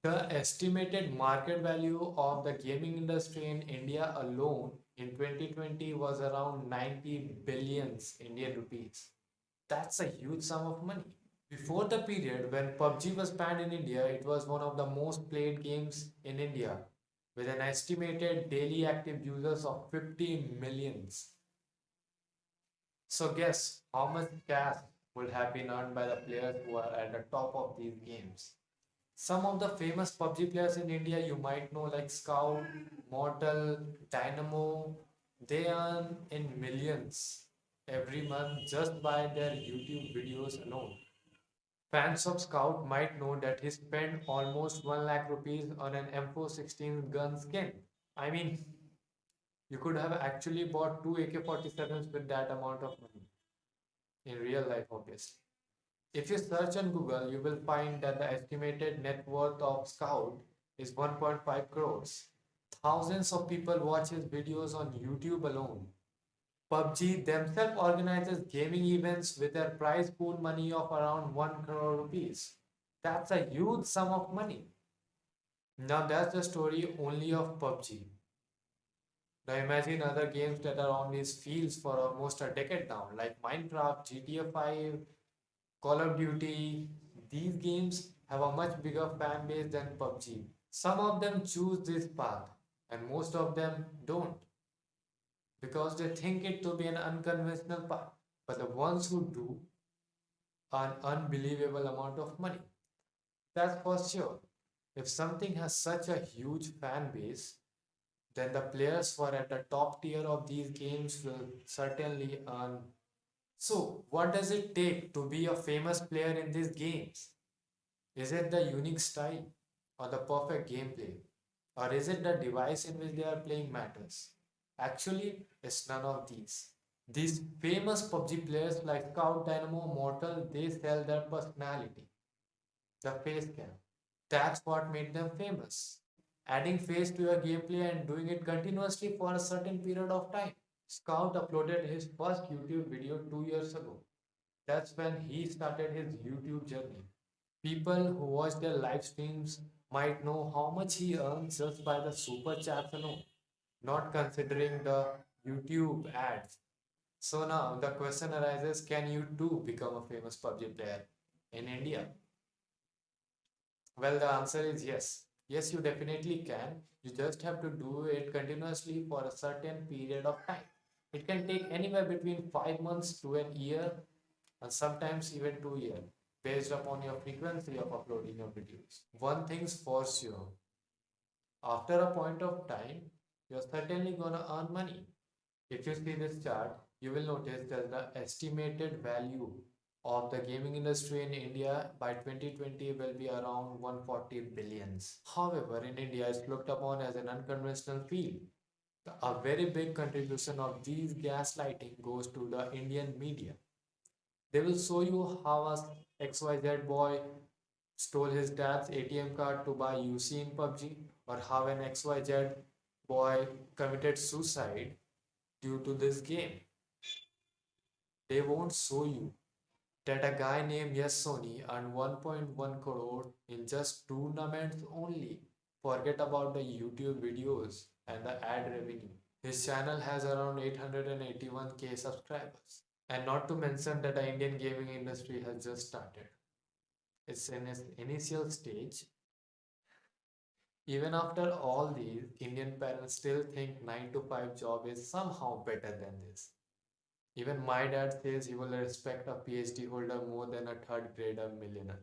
The estimated market value of the gaming industry in India alone in 2020 was around 90 billions Indian rupees. That's a huge sum of money. Before the period when PUBG was banned in India, it was one of the most played games in India with an estimated daily active users of 50 millions. So guess how much cash would have been earned by the players who are at the top of these games. Some of the famous PUBG players in India you might know like Scout, Mortal, Dynamo, they earn in millions every month just by their YouTube videos alone. Fans of Scout might know that he spent almost 1 lakh rupees on an M416 gun skin. I mean, you could have actually bought two AK-47s with that amount of money in real life, obviously. If you search on Google, you will find that the estimated net worth of Scout is 1.5 crores. Thousands of people watch his videos on YouTube alone. PUBG themselves organizes gaming events with their prize pool money of around 1 crore rupees. That's a huge sum of money. Now that's the story only of PUBG. Now imagine other games that are on these fields for almost a decade now, like Minecraft, GTA 5, Call of Duty. These games have a much bigger fan base than PUBG. Some of them choose this path, and most of them don't because they think it to be an unconventional path. But the ones who do earn unbelievable amount of money. That's for sure. If something has such a huge fan base, then the players who are at the top tier of these games will certainly earn. So, what does it take to be a famous player in these games? Is it the unique style or the perfect gameplay? Or is it the device in which they are playing matters? Actually, it's none of these. These famous PUBG players like Scout, Dynamo, Mortal, they sell their personality, the face cam. That's what made them famous. Adding face to your gameplay and doing it continuously for a certain period of time. Scout uploaded his first YouTube video 2 years ago. That's when he started his YouTube journey. People who watch their live streams might know how much he earns just by the super chats alone, not considering the YouTube ads. So now the question arises, can you too become a famous PUBG player in India? Well, the answer is yes. Yes, you definitely can. You just have to do it continuously for a certain period of time. It can take anywhere between 5 months to an year and sometimes even 2 years based upon your frequency of uploading your videos. One thing's for sure, after a point of time, you're certainly gonna earn money. If you see this chart, you will notice that the estimated value of the gaming industry in India by 2020 will be around 140 billions. However, in India, it's looked upon as an unconventional field. A very big contribution of these gaslighting goes to the Indian media. They will show you how a XYZ boy stole his dad's ATM card to buy UC in PUBG, or how an XYZ boy committed suicide due to this game. They won't show you that a guy named Yes Sony earned 1.1 crore in just tournaments only. Forget about the YouTube videos and the ad revenue. His channel has around 881k subscribers. And not to mention that the Indian gaming industry has just started. It's in its initial stage. Even after all these, Indian parents still think 9 to 5 job is somehow better than this. Even my dad says he will respect a PhD holder more than a third grader millionaire.